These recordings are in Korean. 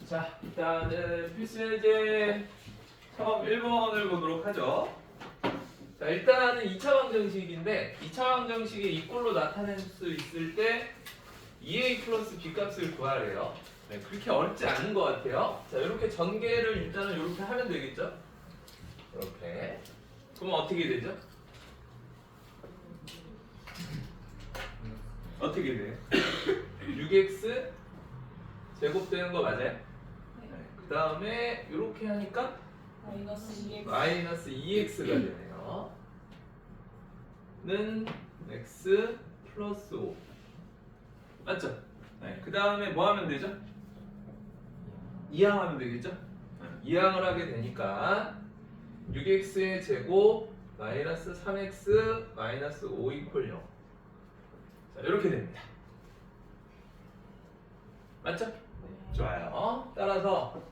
자, 일단은 필수예제 처음 1번을 보도록 하죠. 자, 일단은 2차 방정식인데 2차 방정식의 이꼴로 나타낼 수 있을 때 2a 플러스 b 값을 구하래요. 네, 그렇게 어렵지 않은 것 같아요. 자, 이렇게 전개를 일단은 이렇게 하면 되겠죠? 이렇게. 그럼 어떻게 되죠? 어떻게 돼요? 6x 제곱되는 거 맞아요? 네. 그 다음에 이렇게 하니까 마이너스 2x가 되네요. 는 x 플러스 5 맞죠? 네. 그 다음에 뭐 하면 되죠? 이항하면 되겠죠? 네. 이항을 하게 되니까 6x의 제곱 마이너스 3x 마이너스 5 이퀄 0. 자, 이렇게 됩니다. 맞죠? 좋아요. 따라서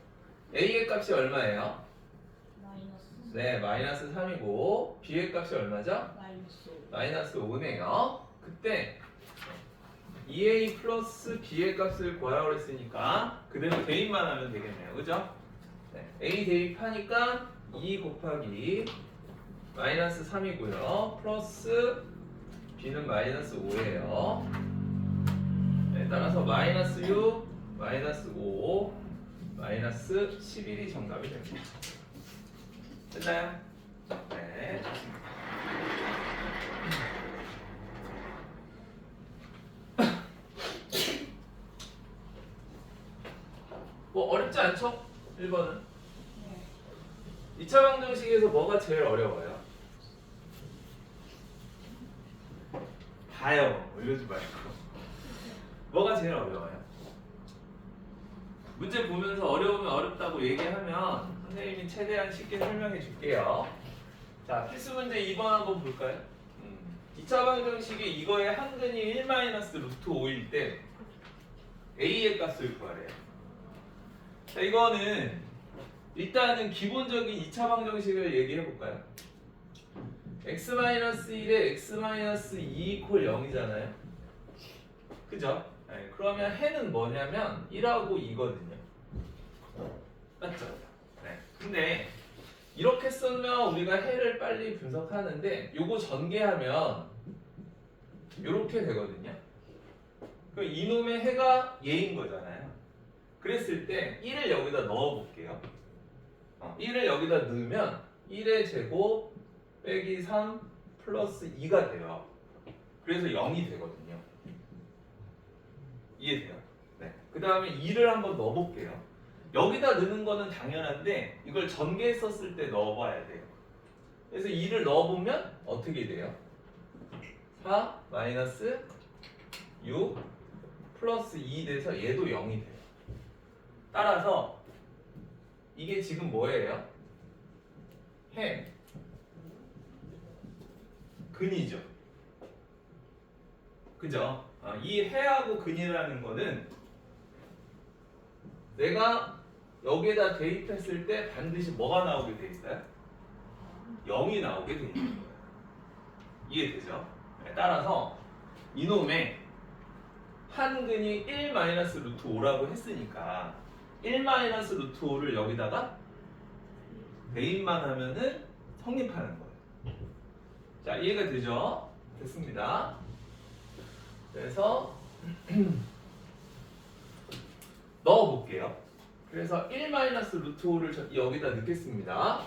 a의 값이 얼마예요? 네, 마이너스 3이고 b의 값이 얼마죠? 마이너스 5네요. 그때 2a 플러스 b의 값을 구하라고 했으니까 그대로 대입만 하면 되겠네요. 그죠? 네, a 대입하니까 2 곱하기 마이너스 3이고요. 플러스 b는 마이너스 5예요. 네, 따라서 마이너스 6, 마이너스 5, 마이너스 11이 정답이 됩니다. 됐나요? 네, 좋습니다. 뭐 어렵지 않죠? 1번은 2차 방정식에서 뭐가 제일 어려워요? 봐요. 이러지 말고 뭐가 제일 어려워요? 문제 보면서 어려우면 어렵다고 얘기하면 선생님이 최대한 쉽게 설명해 줄게요. 자, 필수 문제 2번 한번 볼까요? 2차 방정식이 이거의 한근이 1-루트5일 때 a의 값을 구하래요. 자, 이거는 일단은 기본적인 2차 방정식을 얘기해 볼까요? x-1에 x-2 이퀄 0이잖아요. 그죠? 네, 그러면 해는 뭐냐면 1하고 2거든요. 맞죠? 네. 근데 이렇게 쓰면 우리가 해를 빨리 분석하는데 요거 전개하면 요렇게 되거든요. 그럼 이놈의 해가 얘인 거잖아요. 그랬을 때 1을 여기다 넣어 볼게요. 1을 여기다 넣으면 1의 제곱 빼기 3 플러스 2가 돼요. 그래서 0이 되거든요. 이해돼요? 네. 그 다음에 2를 한번 넣어볼게요. 여기다 넣는 거는 당연한데 이걸 전개했었을 때 넣어봐야 돼요. 그래서 2를 넣어보면 어떻게 돼요? 4 마이너스 6 플러스 2 돼서 얘도 0이 돼요. 따라서 이게 지금 뭐예요? 해 근이죠. 그죠? 이 해하고 근이라는 거는 내가 여기에다 대입했을 때 반드시 뭐가 나오게 돼 있어요? 0이 나오게 돼 있는 거예요. 이해되죠? 네, 따라서 이놈의 한근이 1-루트5라고 했으니까 1-루트5를 여기다가 대입만 하면은 성립하는 거예요. 자, 이해가 되죠? 됐습니다. 그래서 넣어볼게요. 그래서 1-루트5를 여기다 넣겠습니다.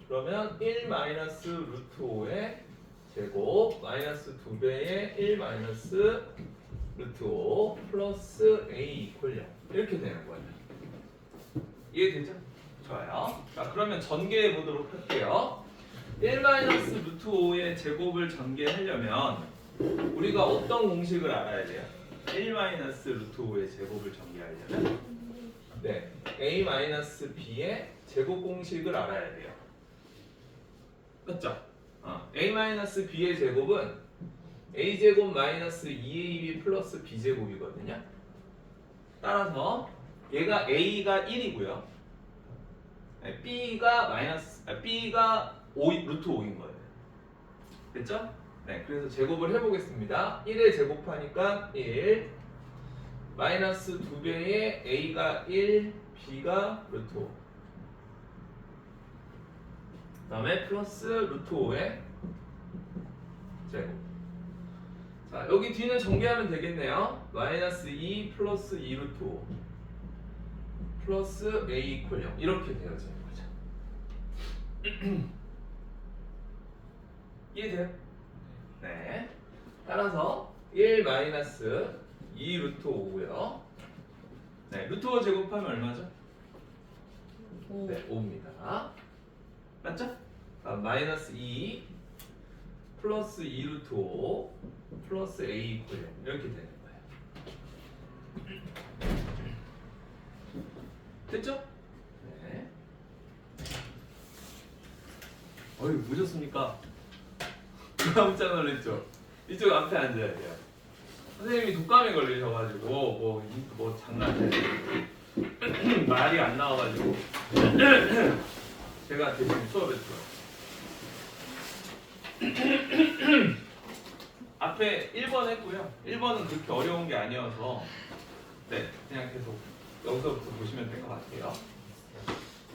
그러면 1-루트5의 제곱 마이너스 2배의 1-루트5 플러스 a 이퀄 0 이렇게 되는 거예요. 이해되죠? 좋아요. 자, 그러면 전개해 보도록 할게요. 1-루트5의 제곱을 전개하려면 우리가 어떤 공식을 알아야 돼요? 1-루트5의 제곱을 전개하려면 네, a-b의 제곱 공식을 알아야 돼요. 맞죠? a-b의 제곱은 a제곱 마이너스 2ab 플러스 b제곱이거든요. 따라서 얘가 a가 1이고요. b가 5, 루트 5인 거예요. 됐죠? 네, 그래서 제곱을 해보겠습니다. 1에 제곱하니까 1, 마이너스 2배의 a가 1, b가 루트 5. 그 다음에 플러스 루트 5의 제곱. 자, 여기 뒤는 전개하면 되겠네요. 마이너스 2 플러스 2 루트 5 플러스 a 이퀄 0 이렇게 되어지는 거죠. 이해돼요? 네. 따라서 1 마이너스 2 루트 5고요. 네, 루트 5 제곱하면 얼마죠? 네, 5입니다. 맞죠? 마이너스 2 플러스 2 루트 5 플러스 a 이퀄 0 이렇게 되는 거예요. 됐죠? 네. 어이, 보셨습니까? 깜짝 놀랐죠? 이쪽 앞에 앉아야 돼요. 선생님이 독감에 걸리셔가지고 뭐 장난해 말이 안 나와가지고 제가 대신 수업했어요. 앞에 1번 했고요. 1번은 그렇게 어려운 게 아니어서 네, 그냥 계속 여기서부터 보시면 될 것 같아요.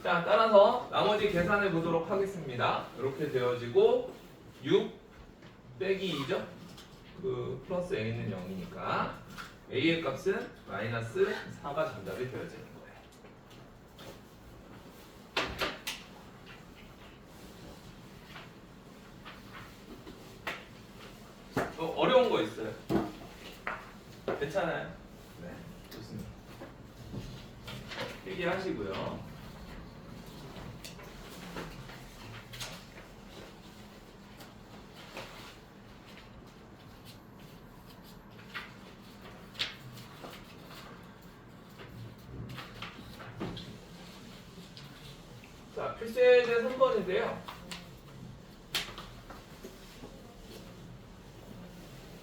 자, 따라서 나머지 계산해 보도록 하겠습니다. 이렇게 되어지고 6 빼기 2죠? 그 플러스 a는 0이니까 a의 값은 마이너스 4가 정답이 되어지는 거예요. 어려운 거 있어요? 괜찮아요? 네, 좋습니다. 얘기하시고요. 자, 필수예제 3번인데요.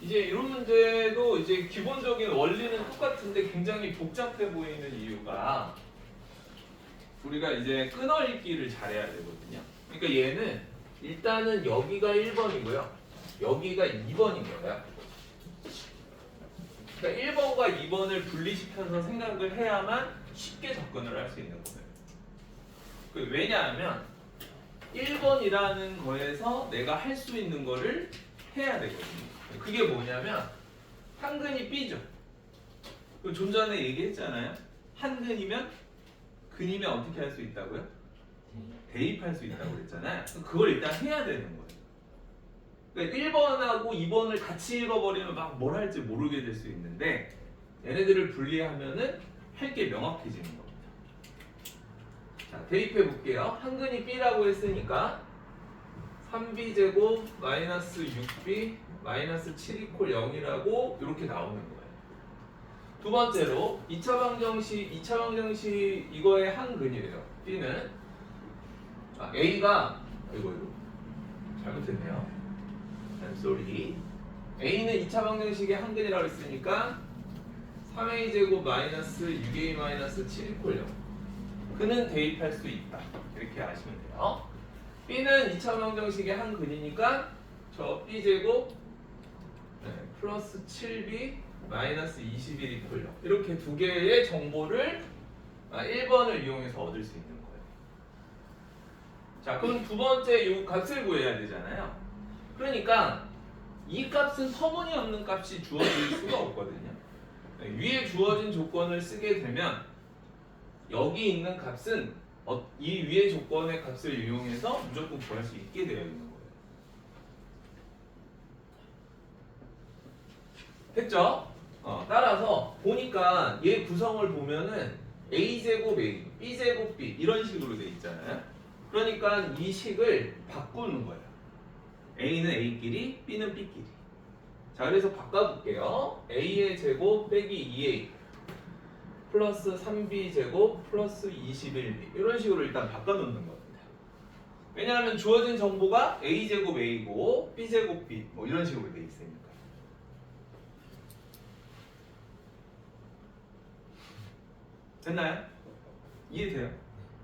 이제 이런 문제도 이제 기본적인 원리는 똑같은데 굉장히 복잡해 보이는 이유가 우리가 이제 끊어읽기를 잘해야 되거든요. 그러니까 얘는 일단은 여기가 1번이고요. 여기가 2번인 거예요. 그러니까 1번과 2번을 분리시켜서 생각을 해야만 쉽게 접근을 할 수 있는 거예요. 왜냐하면 1번이라는 거에서 내가 할 수 있는 거를 해야 되거든요. 그게 뭐냐면 한근이 B죠. 좀 전에 얘기했잖아요. 한근이면 근이면 어떻게 할 수 있다고요? 대입할 수 있다고 그랬잖아요. 그걸 일단 해야 되는 거예요. 그러니까 1번하고 2번을 같이 읽어버리면 막 뭘 할지 모르게 될 수 있는데 얘네들을 분리하면은 할 게 명확해지는 겁니다. 자, 대입해 볼게요. 한근이 B라고 했으니까 3B제곱 마이너스 6B 마이너스 7 이퀄 0이라고 이렇게 나오는 거예요. 두 번째로 2차 방정식 이거의 한근이래요. B는 A가 이거 잘못했네요. I'm sorry. A는 2차 방정식의 한근이라고 했으니까 3A제곱 마이너스 6A 마이너스 7 이퀄 0 그는 대입할 수 있다. 이렇게 아시면 돼요. B는 2차 방정식의 한근이니까 저 B제곱 플러스 7B 마이너스 21 이퀄 0 이렇게 두 개의 정보를 1번을 이용해서 얻을 수 있는 거예요. 자, 그럼 두 번째 이 값을 구해야 되잖아요. 그러니까 이 값은 터무니없는 값이 주어질 수가 없거든요. 위에 주어진 조건을 쓰게 되면 여기 있는 값은 이 위의 조건의 값을 이용해서 무조건 구할 수 있게 되어 있는 거예요. 됐죠? 따라서 보니까 얘 구성을 보면은 a제곱 a, b제곱 b 이런 식으로 돼 있잖아요. 그러니까 이 식을 바꾸는 거예요. a는 a끼리, b는 b끼리. 자, 그래서 바꿔볼게요. a의 제곱 빼기 2a 플러스 3b 제곱 플러스 21b 이런 식으로 일단 바꿔놓는 겁니다. 왜냐하면 주어진 정보가 a 제곱 a고 b 제곱 b 뭐 이런 식으로 돼 있으니까. 됐나요? 이해돼요?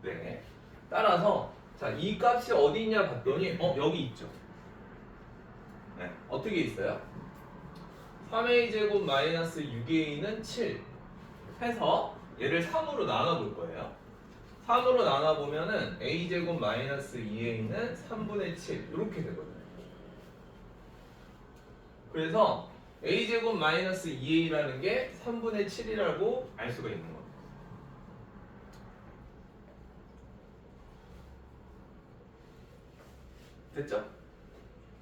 네. 따라서 자, 이 값이 어디 있냐 봤더니 여기 있죠. 네. 어떻게 있어요? 3a 제곱 마이너스 6a는 7 해서 얘를 3으로 나눠볼 거예요. 3으로 나눠보면은 a제곱 마이너스 2a는 3분의 7 이렇게 되거든요. 그래서 a제곱 마이너스 2a라는 게 3분의 7이라고 알 수가 있는 겁니다. 됐죠?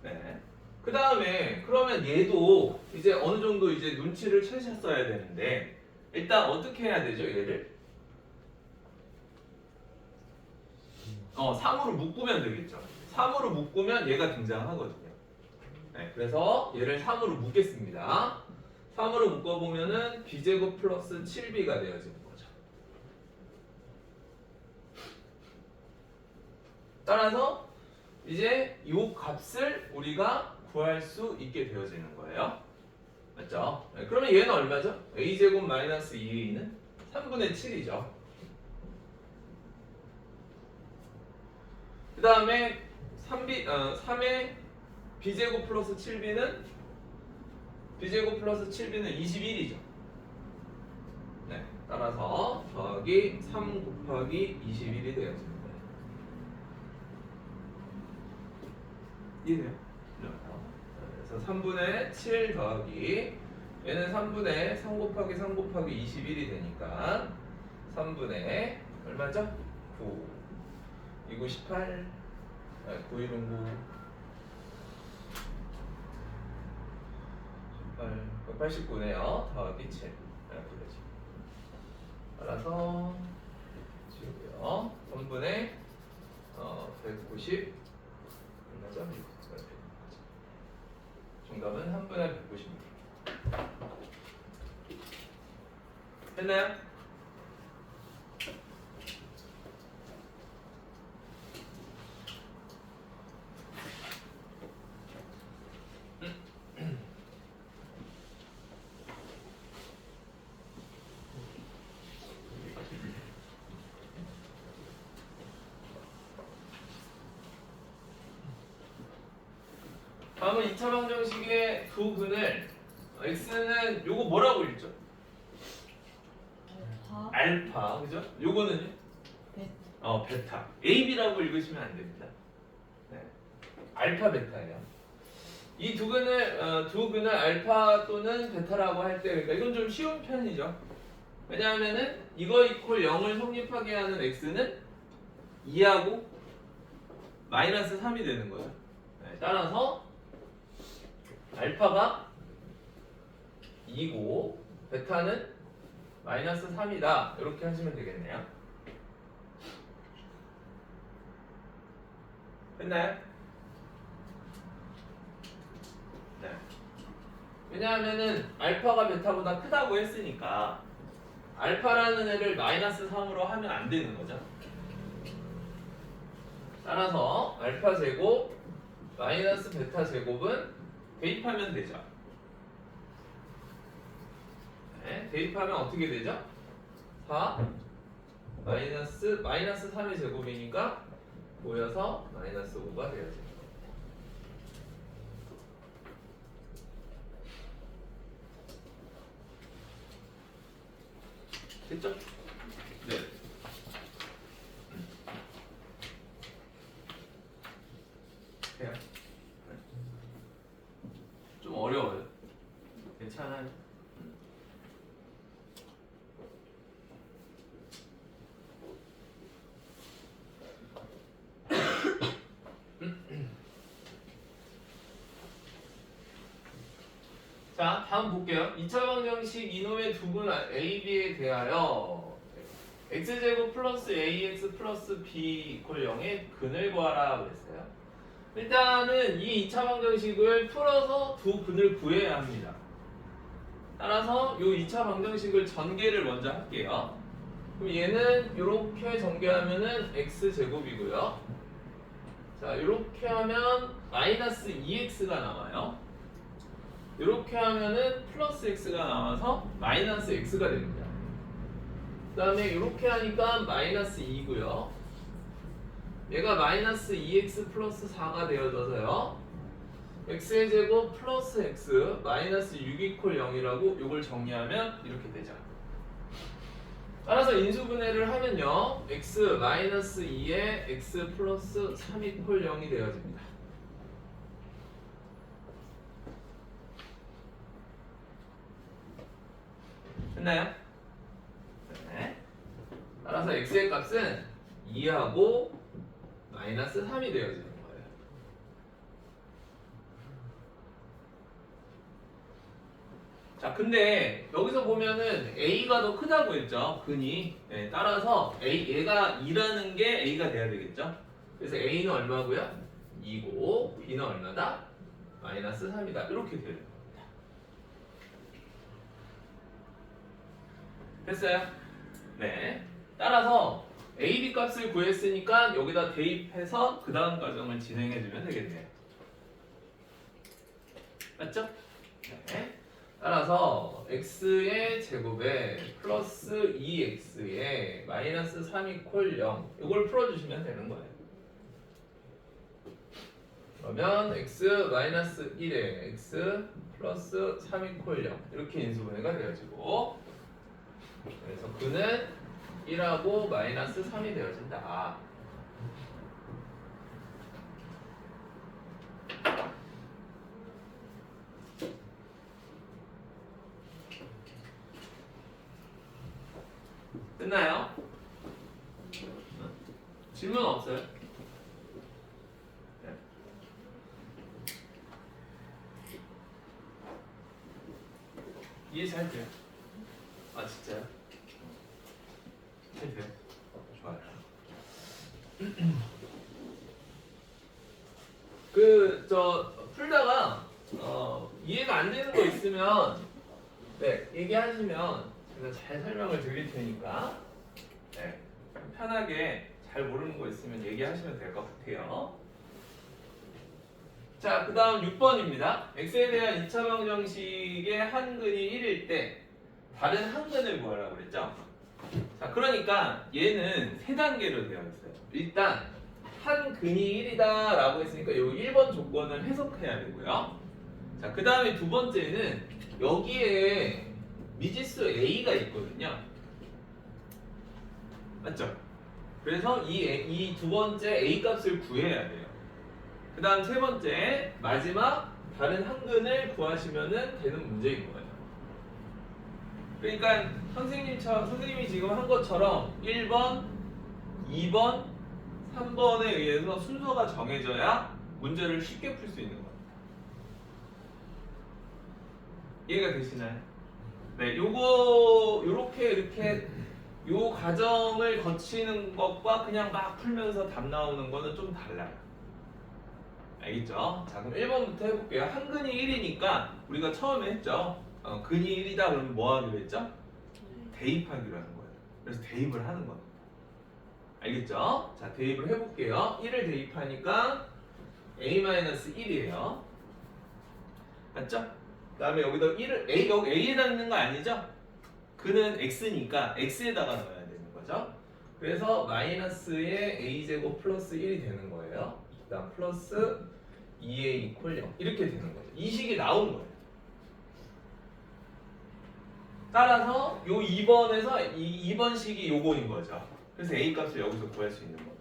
네. 그 다음에 그러면 얘도 이제 어느 정도 이제 눈치를 채셨어야 되는데 일단 어떻게 해야 되죠? 얘를 3으로 묶으면 되겠죠. 3으로 묶으면 얘가 등장하거든요. 네, 그래서 얘를 3으로 묶겠습니다. 3으로 묶어보면은 b제곱 플러스 7b가 되어지는 거죠. 따라서 이제 이 값을 우리가 구할 수 있게 되어지는 거예요. 맞죠? 네, 그러면 얘는 얼마죠? a제곱 마이너스 2a는 3분의 7이죠. 그 다음에 3의 b제곱 플러스 7b는 b제곱 플러스 7b는 21이죠. 네, 따라서 더하기 3 곱하기 21이 되어집니다. 이해돼요? 그래서 3분의 7 더하기 얘는 3분의 3 곱하기 3 곱하기 21이 되니까 3분의 얼마죠? 9 2, 9, 18 9, 1은 9 18 189네요. 더하기 7 이렇게 되죠. 따라서 지우고요. 3분의 190 얼마죠? 정답은 3분의 190입니다. 됐나요? 다음은 2차 방정식의 두 근을 x는 요거 뭐라고 읽죠? 알파, 그죠? 요거는요? 베타. AB라고 읽으시면 안 됩니다. 네. 알파 베타예요. 이 두 근을 알파 또는 베타라고 할 때 그러니까 이건 좀 쉬운 편이죠. 왜냐하면은 이거 이퀄 0을 성립하게 하는 x는 2하고 마이너스 3이 되는 거예요. 네, 따라서 알파가 2고 베타는 마이너스 3이다 이렇게 하시면 되겠네요. 됐나요? 네. 왜냐하면은 알파가 베타보다 크다고 했으니까 알파라는 애를 마이너스 3으로 하면 안 되는 거죠. 따라서 알파 제곱 마이너스 베타 제곱은 대입하면 되죠. 네, 대입하면 어떻게 되죠? 4 마이너스 3의 제곱이니까 모여서 마이너스 5가 되어집니다. 됐죠? 네. 돼요? 좀 어려워요. 괜찮아요. 자, 다음 볼게요. 2차 방정식 이놈의 두근 AB에 대하여 x제곱 플러스 ax 플러스 b 이퀄 0의 근을 구하라 그랬어요. 일단은 이 2차 방정식을 풀어서 두 근을 구해야 합니다. 따라서 이 2차 방정식을 전개를 먼저 할게요. 그럼 얘는 이렇게 전개하면은 x제곱이고요. 자, 이렇게 하면 마이너스 2x가 나와요. 이렇게 하면은 플러스 x가 나와서 마이너스 x가 됩니다. 그 다음에 이렇게 하니까 마이너스 2고요. 얘가 마이너스 2x 플러스 4가 되어져서요. x의 제곱 플러스 x 마이너스 6 이퀄 0이라고 이걸 정리하면 이렇게 되죠. 따라서 인수분해를 하면요 x 마이너스 2에 x 플러스 3 이퀄 0이 되어집니다. 됐나요? 네. 따라서 x의 값은 2하고 마이너스 3이 되어지는 거예요. 자, 근데 여기서 보면은 a가 더 크다고 했죠, 근이. 네, 따라서 얘가 2라는 게 a가 돼야 되겠죠. 그래서 a는 얼마고요? 2고 b는 얼마다? 마이너스 3이다. 이렇게 되는 겁니다. 됐어요? 네. 따라서 a, b 값을 구했으니까 여기다 대입해서 그 다음 과정을 진행해주면 되겠네요. 맞죠? 네. 따라서 x의 제곱에 플러스 2x에 마이너스 3 이퀄 0 이걸 풀어주시면 되는 거예요. 그러면 x 마이너스 1에 x 플러스 3 이퀄 0 이렇게 인수분해가 되어지고, 그래서 그는 1하고 마이너스 3이 되어진다. 끝나요? 질문 없어요? 네. 이해 잘 돼요? 아 진짜요? 잘 돼요? 좋아요. 풀다가 이해가 안 되는 거 있으면 네 얘기하시면 제가 잘 설명을 드릴 테니까 네, 편하게 잘 모르는 거 있으면 얘기하시면 될 것 같아요. 자, 그 다음 6번입니다. x에 대한 2차 방정식의 한 근이 1일 때 다른 한 근을 구하라고 그랬죠? 자, 그러니까 얘는 세 단계로 되어 있어요. 일단 한 근이 1이다 라고 했으니까 이 1번 조건을 해석해야 되고요. 자, 그 다음에 두 번째는 여기에 미지수 a가 있거든요. 맞죠? 그래서 이 두 번째 a 값을 구해야 돼요. 그 다음 세 번째 마지막 다른 한 근을 구하시면 되는 문제인 거예요. 그러니까 선생님이 지금 한 것처럼 1번, 2번, 3번에 의해서 순서가 정해져야 문제를 쉽게 풀 수 있는 거예요. 이해가 되시나요? 네, 요렇게 이렇게 요 과정을 거치는 것과 그냥 막 풀면서 답 나오는 거는 좀 달라요. 알겠죠? 자, 그럼 1번부터 해볼게요. 한 근이 1이니까 우리가 처음에 했죠. 근이 1이다 그러면 뭐 하기로 했죠? 대입하기로 하는 거예요. 그래서 대입을 하는 겁니다. 알겠죠? 자, 대입을 해볼게요. 1을 대입하니까 a-1이에요. 맞죠? 그 다음에 여기다 1을 여기 a에다 넣는 거 아니죠? 그는 x니까 x에다가 넣어야 되는 거죠. 그래서 마이너스의 a제곱 플러스 1이 되는 거예요. 그 다음 플러스 2a 이퀄 0 이렇게 되는 거죠. 이 식이 나온 거예요. 따라서 요 2번에서 2번 식이 요거인 거죠. 그래서 a 값을 여기서 구할 수 있는 거예요.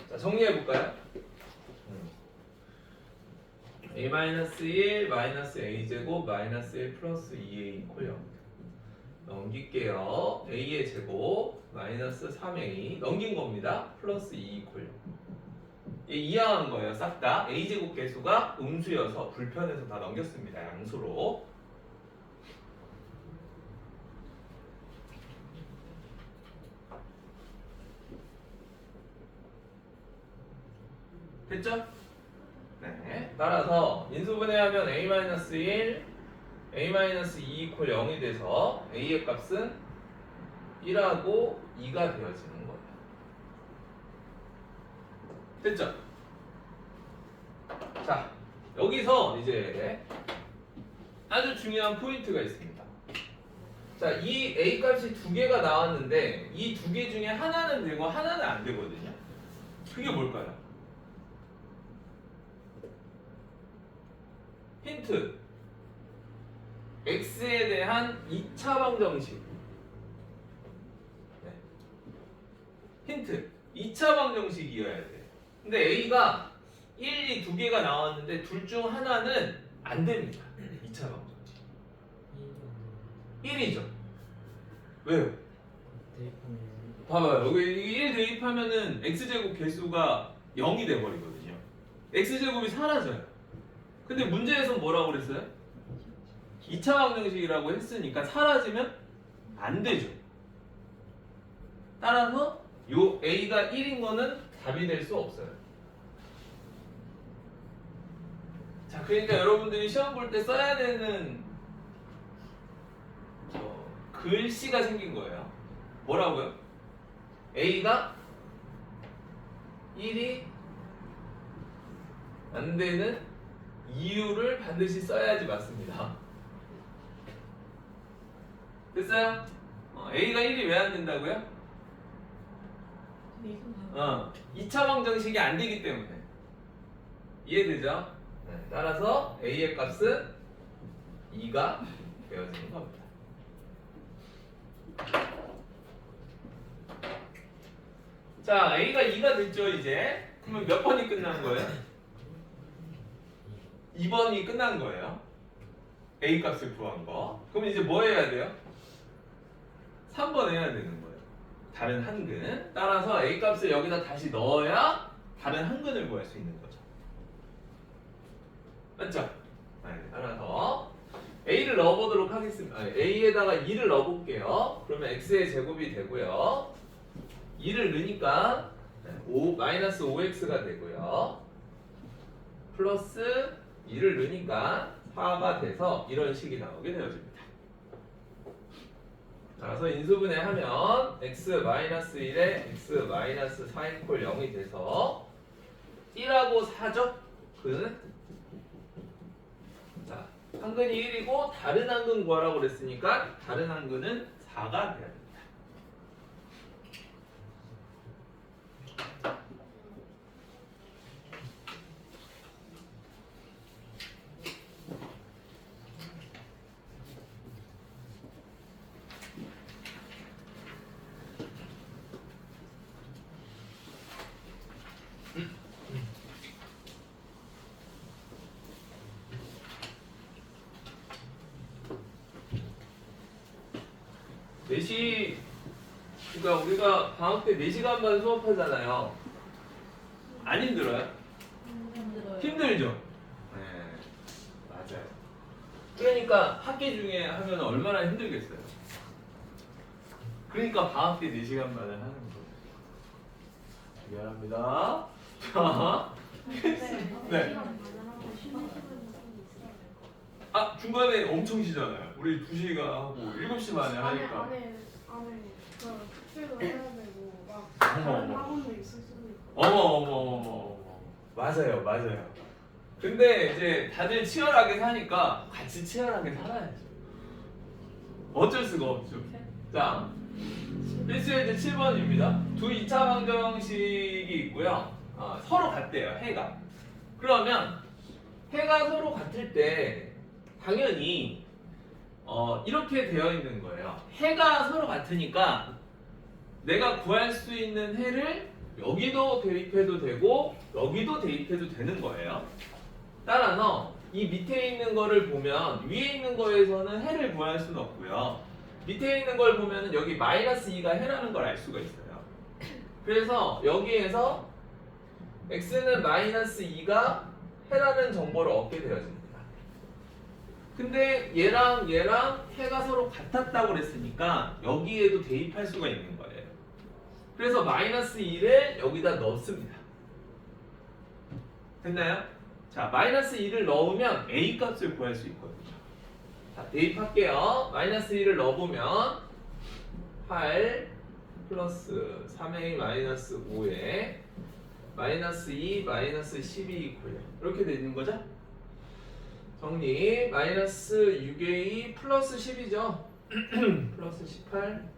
자, 정리해 볼까요? a-1 마이너스 a제곱 마이너스 1 플러스 2a 이퀄 0 넘길게요. a의 제곱 마이너스 3a 넘긴 겁니다. 플러스 2 이퀄 0 이항한 거예요. 싹 다 a제곱 계수가 음수여서 불편해서 다 넘겼습니다. 양수로. 됐죠? 네. 따라서 인수분해하면 a-1, a-2 이퀄 0이 돼서 a의 값은 1하고 2가 되어지는 거예요. 됐죠? 자, 여기서 이제 아주 중요한 포인트가 있습니다. 자, 이 a 값이 두 개가 나왔는데 이 두 개 중에 하나는 되고 하나는 안 되거든요. 그게 뭘까요? 힌트. x에 대한 2차 방정식. 힌트. 2차 방정식이어야 돼. 근데 A가 1, 2 두 개가 나왔는데 둘 중 하나는 안 됩니다. 2차 방정식. 1이죠. 왜요? 봐봐요. 여기 1 대입하면은 x제곱 개수가 0이 돼버리거든요. x제곱이 사라져요. 근데 문제에서 뭐라고 그랬어요? 2차 방정식이라고 했으니까 사라지면 안 되죠. 따라서 요 a가 1인 거는 답이 될 수 없어요. 자, 그러니까 여러분들이 시험 볼 때 써야 되는 글씨가 생긴 거예요. 뭐라고요? a가 1이 안 되는 이유를 반드시 써야지 맞습니다. 됐어요? a가 1이 왜 안 된다고요? 2차 방정식이 안 되기 때문에. 이해되죠? 네, 따라서 a의 값은 2가 되어지는 겁니다. 자, a가 2가 됐죠 이제. 그러면 몇 번이 끝난 거예요? 2번이 끝난 거예요. a 값을 구한 거. 그럼 이제 뭐 해야 돼요? 3번 해야 되는 거예요. 다른 한근. 따라서 a 값을 여기다 다시 넣어야 다른 한근을 구할 수 있는 거죠. 맞죠? 네, 따라서 a를 넣어보도록 하겠습니다. a에다가 2를 넣어볼게요. 그러면 x의 제곱이 되고요. 2를 넣으니까 마이너스 5x가 되고요. 플러스 2를 넣으니까 4가 돼서 이런 식이 나오게 되어집니다. 따라서 인수분해하면 x-1에 x-4 이퀄 0이 돼서 1하고 4죠? 그 자, 한근이 1이고 다른 한근 구하라고 그랬으니까 다른 한근은 4가 돼야 됩니다. 그러니까 우리가 방학 때 4시간 반 수업하잖아요. 안 힘들어요? 힘들죠? 네, 맞아요. 그러니까 학기 중에 하면 얼마나 힘들겠어요. 그러니까 방학 때 4시간 반을 하는 거예요. 미안합니다. 자, 네. 아, 중간에 엄청 쉬잖아요. 우리 2시간 하고 7시 반에 하니까. 안에 숙제도 해야 되고 막 다른 학원도 있을 수도 있고. 어머. 맞아요. 근데 이제 다들 치열하게 사니까 같이 치열하게 살아야죠. 어쩔 수가 없죠. 자, 필수예제 7번입니다. 두 2차 방정식이 있고요. 서로 같대요, 해가. 그러면 해가 서로 같을 때 당연히 이렇게 되어 있는 거예요. 해가 서로 같으니까 내가 구할 수 있는 해를 여기도 대입해도 되고 여기도 대입해도 되는 거예요. 따라서 이 밑에 있는 거를 보면 위에 있는 거에서는 해를 구할 수는 없고요. 밑에 있는 걸 보면 여기 마이너스 2가 해라는 걸 알 수가 있어요. 그래서 여기에서 x는 마이너스 2가 해라는 정보를 얻게 되어집니다. 근데 얘랑 해가 서로 같았다고 그랬으니까 여기에도 대입할 수가 있는 거예요. 그래서 마이너스 2를 여기다 넣습니다. 됐나요? 자, 마이너스 2를 넣으면 a 값을 구할 수 있거든요. 자, 대입할게요. 마이너스 2를 넣어보면 8 플러스 3a 마이너스 5에 마이너스 2 마이너스 12 이퀄 이렇게 되는 거죠? 정리. 마이너스 6a 플러스 10이죠? 플러스 18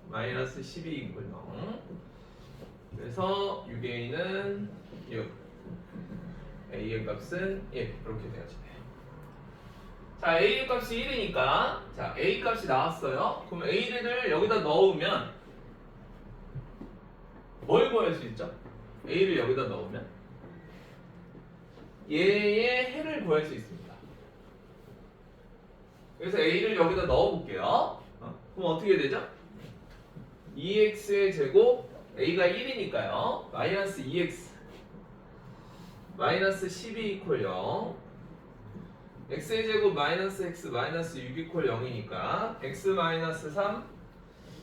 마이너스 12 이퀄 0. 그래서 6a는 6, a의 값은 1 이렇게 되어지네요. 자, a의 값이 1이니까 자, a 값이 나왔어요. 그럼 a를 여기다 넣으면 뭘 구할 수 있죠? a를 여기다 넣으면 얘의 해를 구할 수 있습니다. 그래서 a를 여기다 넣어볼게요. 그럼 어떻게 되죠? 2x의 제곱 a가 1이니까요. 마이너스 2x 마이너스 12 이퀄 0 x의 제곱 마이너스 x 마이너스 6 이퀄 0이니까 x 마이너스 3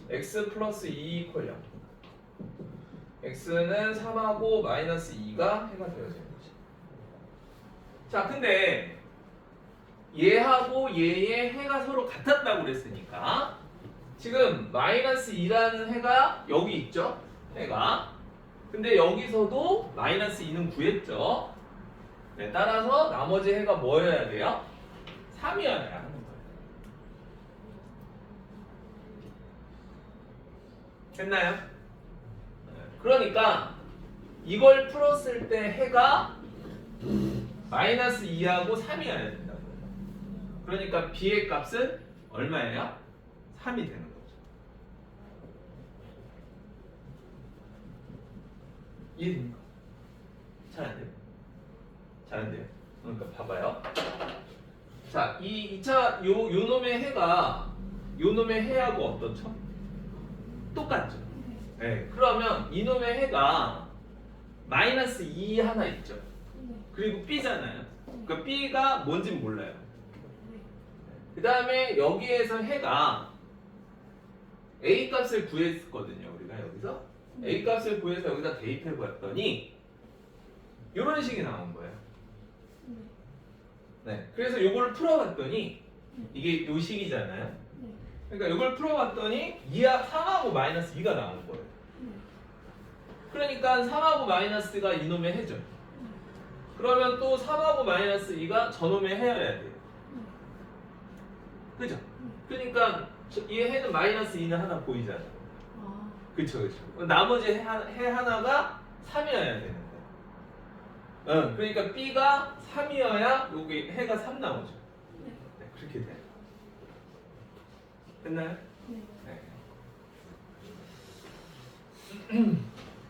x 플러스 2 이퀄 0 x는 3하고 마이너스 2가 해가 되어지는 거죠. 자 근데 얘하고 얘의 해가 서로 같았다고 그랬으니까 지금 마이너스 2라는 해가 여기 있죠? 해가 근데 여기서도 마이너스 2는 구했죠? 네, 따라서 나머지 해가 뭐여야 돼요? 3이어야 하는 거예요. 됐나요? 네, 그러니까 이걸 풀었을 때 해가 마이너스 2하고 3이어야 된다고요. 그러니까 b의 값은 얼마예요? 3이 되는 거죠. 이해됩니까? 잘 안 돼요? 잘 안 돼요? 그러니까 봐봐요. 자, 이 2차 요 놈의 해가 요 놈의 해하고 어떻죠? 똑같죠. 네. 그러면 이놈의 해가 마이너스 2 하나 있죠. 그리고 b잖아요. 그러니까 b가 뭔진 몰라요. 그 다음에 여기에서 해가 a 값을 구했거든요. 우리가 여기서 a 값을 구해서 여기다 대입해 봤더니 이런 식이 나온 거예요. 네. 그래서 요걸 풀어봤더니 이게 요 식이잖아요. 그러니까 이걸 풀어봤더니 3하고 마이너스 2가 나온 거예요. 그러니까 3하고 마이너스가 이놈의 해죠. 그러면 또 3하고 마이너스 2가 저놈의 해여야 돼요. 그죠? 그러니까 이 해는 마이너스 2는 하나 보이잖아요. 그쵸 그쵸. 나머지 해 하나가 3이어야 되는 거예요. 그러니까 B가 3이어야 여기 해가 3 나오죠. 네, 그렇게 돼요. 됐나요? 네.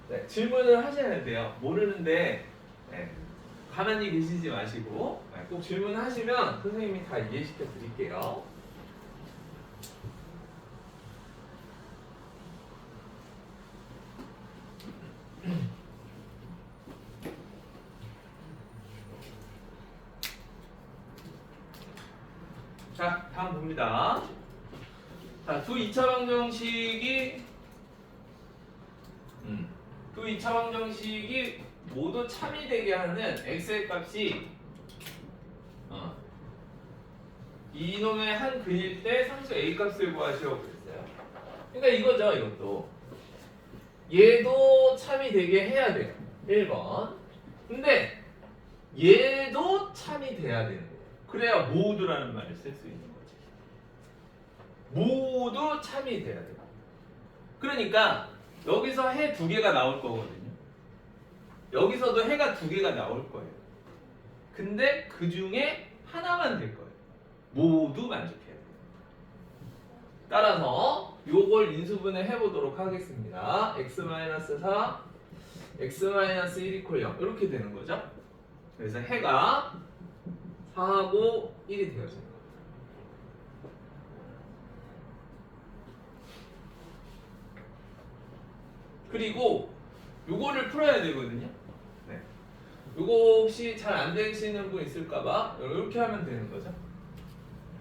네, 질문을 하셔야 돼요. 모르는데 네, 가만히 계시지 마시고 네, 꼭 질문하시면 선생님이 다 이해시켜 드릴게요. 자, 다음 봅니다. 자, 두 2차 방정식이 두 2차 방정식이 모두 참이되게 하는 x의 값이 이놈의 한 근일 때 상수 a 값을 구하시라고 그랬어요. 그러니까 이거죠, 이것도. 얘도 참이 되게 해야 돼요. 1번. 근데 얘도 참이 돼야 되는 거예요. 그래야 모두라는 말을 쓸 수 있는 거지. 모두 참이 돼야 돼요. 그러니까 여기서 해 2개가 나올 거거든요. 여기서도 해가 2개가 나올 거예요. 근데 그 중에 하나만 될 거예요. 모두 만족해야 돼요. 따라서 요걸 인수분해 해보도록 하겠습니다. x-4, x-1 이퀄 0 이렇게 되는 거죠. 그래서 해가 4하고 1이 되어집니다. 그리고 요거를 풀어야 되거든요. 네. 요거 혹시 잘 안 되시는 분 있을까봐 이렇게 하면 되는 거죠.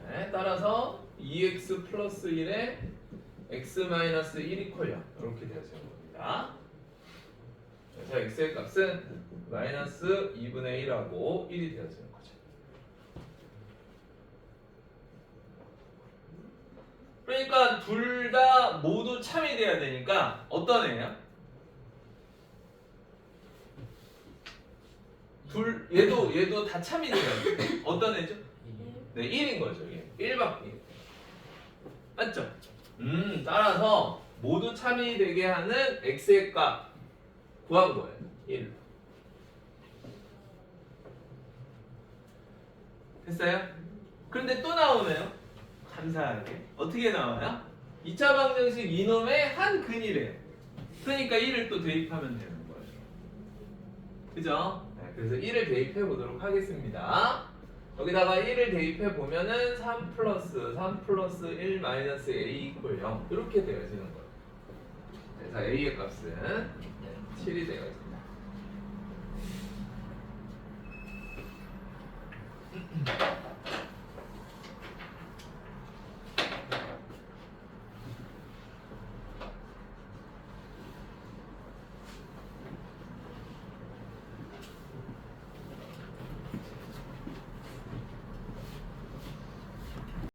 네. 따라서 2x 플러스 1에 x-1 이퀄 0 이렇게 되어지는 겁니다. 그래서 x의 값은 마이너스 2분의 1하고 1이 되어지는 거죠. 그러니까 둘 다 모두 참이 돼야 되니까 어떤 애예요? 얘도 다 참이 돼야 돼. 어떤 애죠? 네, 1인 거죠. 1밖에. 맞죠? 따라서 모두 참이 되게 하는 x의 값 구한 거예요. 1. 됐어요? 그런데 또 나오네요. 감사하게. 어떻게 나와요? 2차 방정식 이놈의 한 근이래요. 그러니까 1을 또 대입하면 되는 거예요. 그죠? 네, 그래서 1을 대입해 보도록 하겠습니다. 여기다가 1을 대입해 보면은 3 플러스 1 마이너스 a 이퀄 0 이렇게 되어지는 거예요. 그래서 a의 값은 7이 되어집니다.